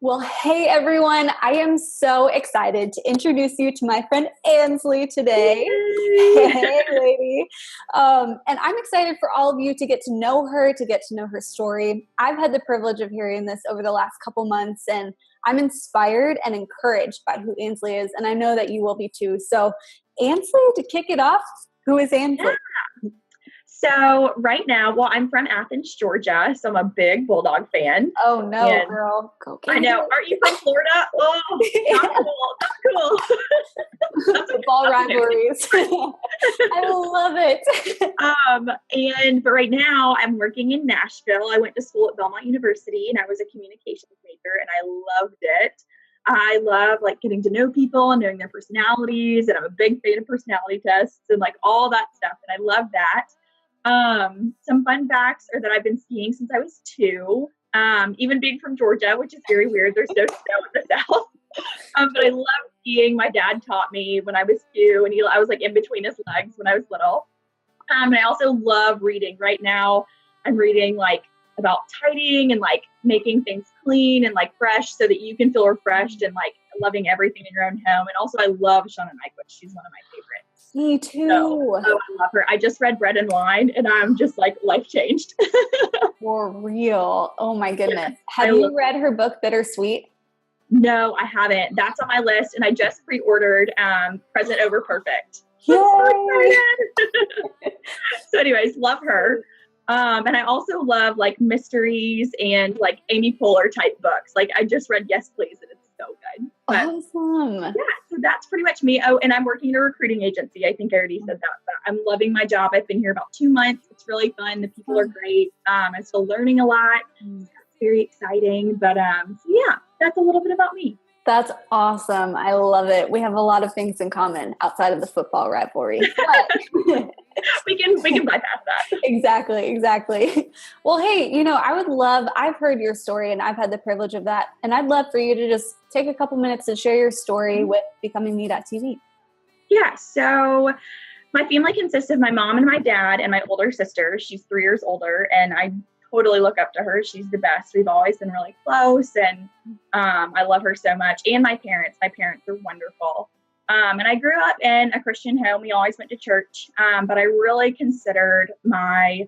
Well, hey everyone, I am so excited to introduce you to my friend Ansley today. Yay! Hey lady. And I'm excited for all of you to get to know her story. I've had the privilege of hearing this over the last couple months, and I'm inspired and encouraged by who Ansley is, and I know that you will be too. So Ansley, to kick it off, who is Ansley? So right now, well, I'm from Athens, Georgia, so I'm a big Bulldog fan. Oh no, And girl. Go I know, Cowboys. aren't you from Florida? Oh, not cool, not cool. That's Football okay. rivalries. I love it. But right now I'm working in Nashville. I went to school at Belmont University and I was a communications major and I loved it. I love like getting to know people and knowing their personalities, and I'm a big fan of personality tests and like all that stuff. And I love that. Some fun facts are that I've been skiing since I was 2. Even being from Georgia, which is very weird. There's no snow in the South. But I love skiing. My dad taught me when I was 2, and I was like in between his legs when I was little. And I also love reading. Right now, I'm reading like about tidying and like making things clean and like fresh so that you can feel refreshed and like loving everything in your own home. And also, I love Shauna Nyquist. She's one of my favorites. Me too. So, I love her. I just read Bread and Wine, and I'm just like life changed. For real. Oh my goodness. I Have you read her book, Bittersweet? No, I haven't. That's on my list, and I just pre-ordered Present Over Perfect. Yay! So anyways, love her. And I also love like mysteries and like Amy Poehler type books. Like I just read Yes Please, and it's so good. But, Awesome. yeah, so that's pretty much me. Oh, and I'm working at a recruiting agency. I think I already said that, but I'm loving my job. I've been here about 2 months. It's really fun. The people are great. I'm still learning a lot. It's very exciting. But so yeah, that's a little bit about me. That's awesome. I love it. We have a lot of things in common outside of the football rivalry. But we can bypass that. Exactly. Well, hey, I've heard your story and I've had the privilege of that. And I'd love for you to just take a couple minutes to share your story with BecomingMe.TV. Yeah. So my family consists of my mom and my dad and my older sister. She's 3 years older, and I totally look up to her. She's the best. We've always been really close, and I love her so much. And my parents are wonderful. And I grew up in a Christian home. We always went to church, but I really considered my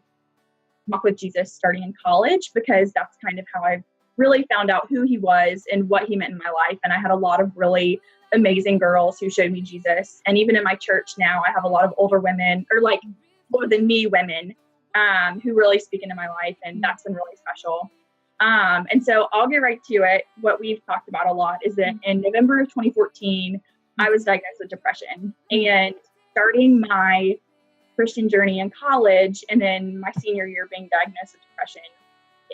walk with Jesus starting in college, because that's kind of how I really found out who he was and what he meant in my life. And I had a lot of really amazing girls who showed me Jesus. And even in my church now, I have a lot of older women, or like older than me women, who really speak into my life. And that's been really special. And so I'll get right to it. What we've talked about a lot is that in November of 2014, I was diagnosed with depression, and starting my Christian journey in college and then my senior year being diagnosed with depression,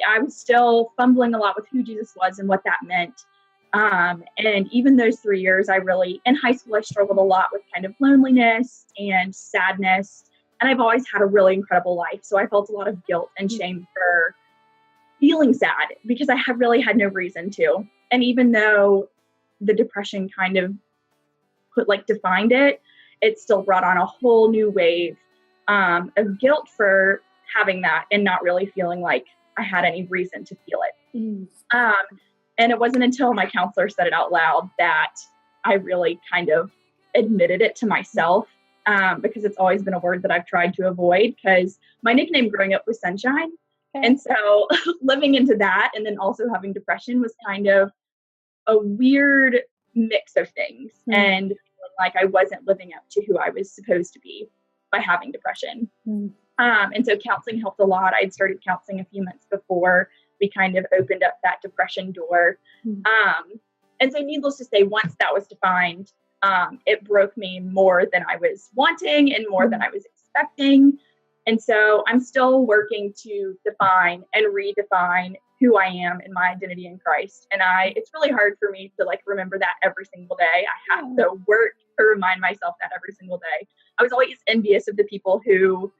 I was still fumbling a lot with who Jesus was and what that meant. And even those 3 years, in high school, I struggled a lot with kind of loneliness and sadness. And I've always had a really incredible life. So I felt a lot of guilt and shame for feeling sad, because I really had no reason to. And even though the depression kind of defined it, it still brought on a whole new wave of guilt for having that and not really feeling like I had any reason to feel it. And it wasn't until my counselor said it out loud that I really kind of admitted it to myself, because it's always been a word that I've tried to avoid, because my nickname growing up was Sunshine. Okay. And so living into that and then also having depression was kind of a weird mix of things, and feeling like I wasn't living up to who I was supposed to be by having depression. And so counseling helped a lot. I'd started counseling a few months before we kind of opened up that depression door. And so needless to say, once that was defined, it broke me more than I was wanting and more than I was expecting. And so I'm still working to define and redefine who I am in my identity in Christ. And it's really hard for me to remember that every single day. I have to work to remind myself that every single day. I was always envious of the people who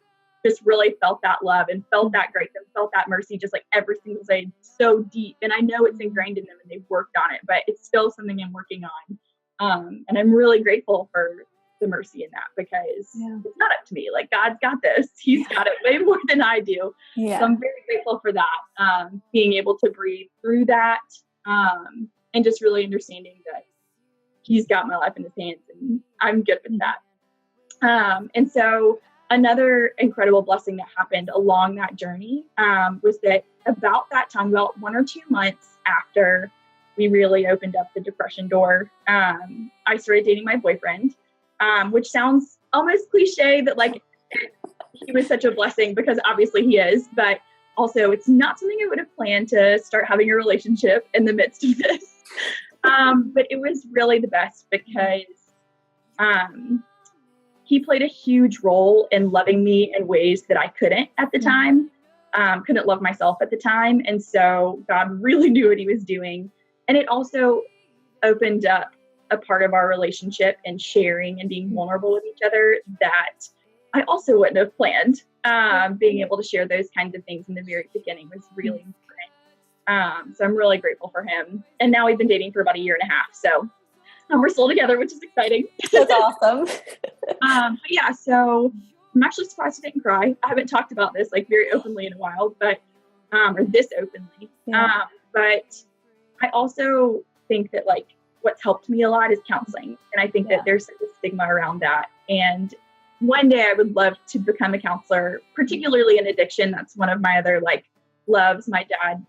just really felt that love and felt that grace and felt that mercy just every single day, so deep. And I know it's ingrained in them and they've worked on it, but it's still something I'm working on. And I'm really grateful for the mercy in that, because it's not up to me. God's got this. He's got it way more than I do. So I'm very grateful for that. Being able to breathe through that And just really understanding that he's got my life in his hands and I'm good with that. And so another incredible blessing that happened along that journey was that about that time, about 1 or 2 months after we really opened up the depression door, I started dating my boyfriend, which sounds almost cliche that like he was such a blessing, because obviously he is, but also it's not something I would have planned to start having a relationship in the midst of this. But it was really the best because he played a huge role in loving me in ways that I couldn't at the time, couldn't love myself at the time. And so God really knew what he was doing. And it also opened up a part of our relationship and sharing and being vulnerable with each other that I also wouldn't have planned. Being able to share those kinds of things in the very beginning was really important. So I'm really grateful for him. And now we've been dating for about 1.5 years. So we're still together, which is exciting. That's awesome. But yeah, so I'm actually surprised I didn't cry. I haven't talked about this like very openly in a while, but or this openly. Yeah. But I also think that like what's helped me a lot is counseling. And I think that there's such a stigma around that. And one day I would love to become a counselor, particularly in addiction. That's one of my other like loves. My dad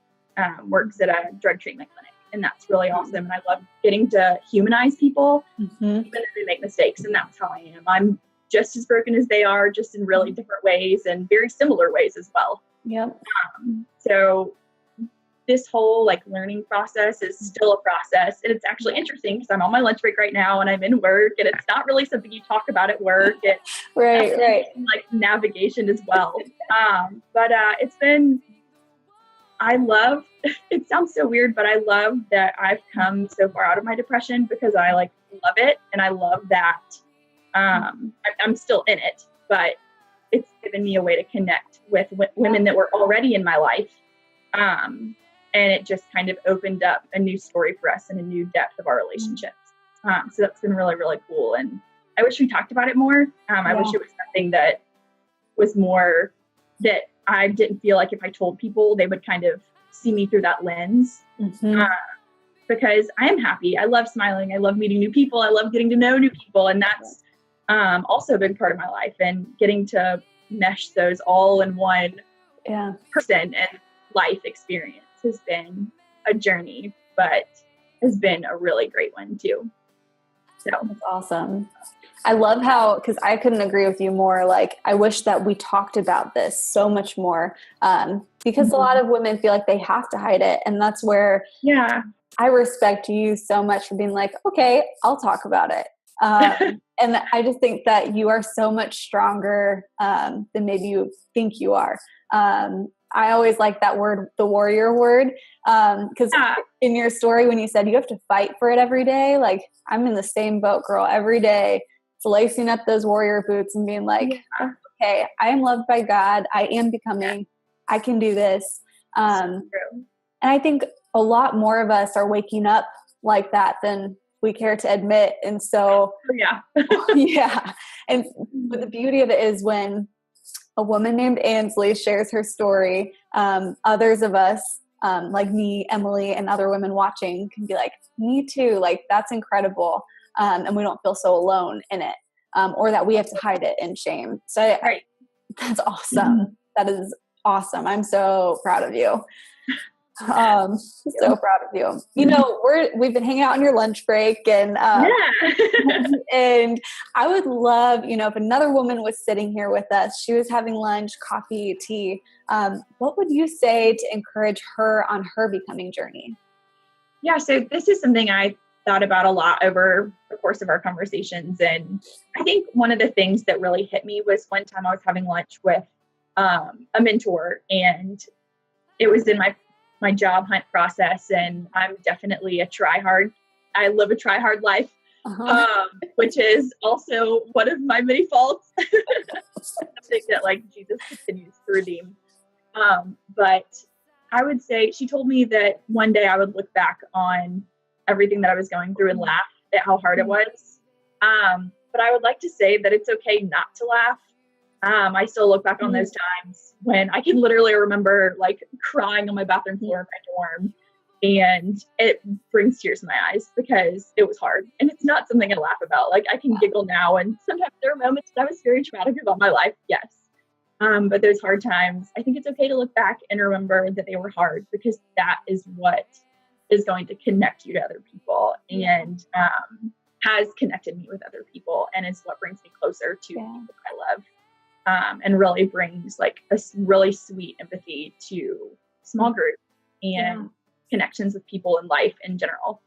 works at a drug treatment clinic. And that's really awesome. And I love getting to humanize people, even if they make mistakes. And that's how I am. I'm just as broken as they are, just in really different ways and very similar ways as well. Yep. So this whole like learning process is still a process. And it's actually interesting because I'm on my lunch break right now and I'm in work, and it's not really something you talk about at work. It's right. like navigation as well. But it's been, I love, it sounds so weird, but I love that I've come so far out of my depression because I like love it. And I love that I'm still in it, but it's given me a way to connect with women that were already in my life. And it just kind of opened up a new story for us and a new depth of our relationships. So that's been really, really cool. And I wish we talked about it more. I wish it was something that was more that I didn't feel like if I told people, they would kind of see me through that lens. Because I am happy. I love smiling. I love meeting new people. I love getting to know new people. And that's also a big part of my life. And getting to mesh those all in one person and life experience has been a journey, but has been a really great one too. So that's awesome. I love how, because I couldn't agree with you more. Like, I wish that we talked about this so much more, because a lot of women feel like they have to hide it. And that's where I respect you so much for being like, okay, I'll talk about it. And I just think that you are so much stronger than maybe you think you are. I always like that word, the warrior word, because in your story, when you said you have to fight for it every day, like I'm in the same boat, girl, every day. It's lacing up those warrior boots and being like, okay, I am loved by God. I am becoming, I can do this. And I think a lot more of us are waking up like that than we care to admit. And so, And but the beauty of it is when a woman named Ansley shares her story, others of us, like me, Emily, and other women watching can be like, me too. Like, that's incredible. And we don't feel so alone in it, or that we have to hide it in shame. So that's awesome. That is awesome. I'm so proud of you. So proud of you. You know, we've been hanging out on your lunch break, and and I would love, you know, if another woman was sitting here with us, she was having lunch, coffee, tea, what would you say to encourage her on her becoming journey? Yeah, so this is something I thought about a lot over the course of our conversations. And I think one of the things that really hit me was one time I was having lunch with a mentor, and it was in my job hunt process. And I'm definitely a try-hard. I live a try-hard life, which is also one of my many faults. Something that like Jesus continues to redeem. But I would say, she told me that one day I would look back on everything that I was going through and laugh at how hard it was. But I would like to say that it's okay not to laugh. I still look back on those times when I can literally remember like crying on my bathroom floor in my dorm And it brings tears to my eyes because it was hard. And it's not something I laugh about. Like, I can giggle now, and sometimes there are moments that was very traumatic about my life. Yes. But those hard times, I think it's okay to look back and remember that they were hard, because that is what is going to connect you to other people, and has connected me with other people, and is what brings me closer to people I love, and really brings like a really sweet empathy to small groups and connections with people in life in general.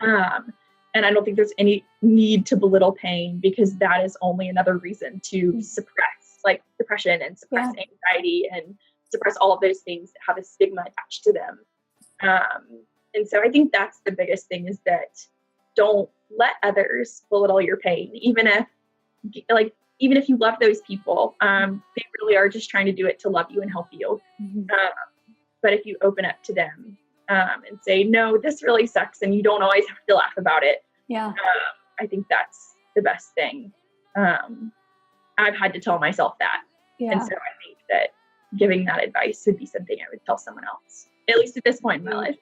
And I don't think there's any need to belittle pain, because that is only another reason to suppress like depression and suppress anxiety and suppress all of those things that have a stigma attached to them. And so I think that's the biggest thing, is that don't let others belittle your pain, even if you love those people. They really are just trying to do it to love you and help you. But if you open up to them and say, no, this really sucks, and you don't always have to laugh about it. I think that's the best thing. I've had to tell myself that. And so I think that giving that advice would be something I would tell someone else, at least at this point in my life.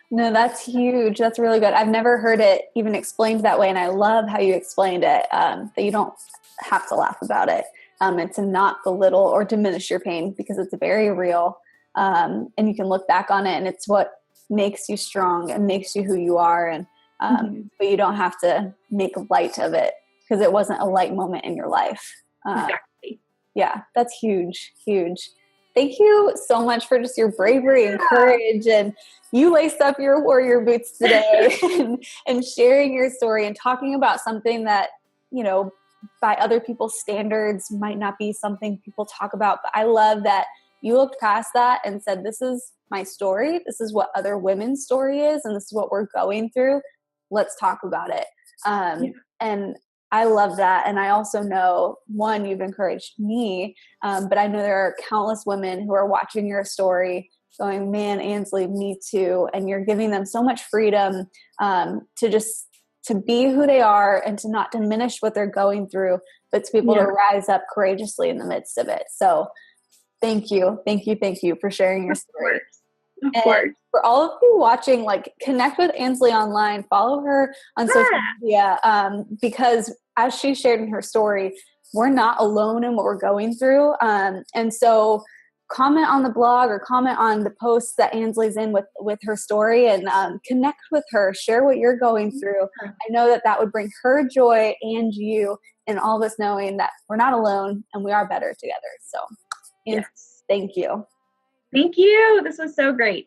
No, that's huge. That's really good. I've never heard it even explained that way. And I love how you explained it, that you don't have to laugh about it, and to not belittle or diminish your pain, because it's very real. And you can look back on it, and it's what makes you strong and makes you who you are. And, but you don't have to make light of it, because it wasn't a light moment in your life. Exactly. Yeah, that's huge, huge. Thank you so much for just your bravery and courage, and you laced up your warrior boots today and sharing your story and talking about something that, you know, by other people's standards might not be something people talk about. But I love that you looked past that and said, this is my story. This is what other women's story is. And this is what we're going through. Let's talk about it. And I love that. And I also know, one, you've encouraged me, but I know there are countless women who are watching your story going, man, Ansley, me too. And you're giving them so much freedom to be who they are, and to not diminish what they're going through, but to be able to rise up courageously in the midst of it. So thank you. Thank you. Thank you for sharing your story. Of course. For all of you watching, like, connect with Ansley online, follow her on social media, because as she shared in her story, we're not alone in what we're going through. And so comment on the blog or comment on the posts that Ansley's in with her story, and connect with her, share what you're going through. I know that would bring her joy, and you, and all of us knowing that we're not alone and we are better together. So thank you. Thank you. This was so great.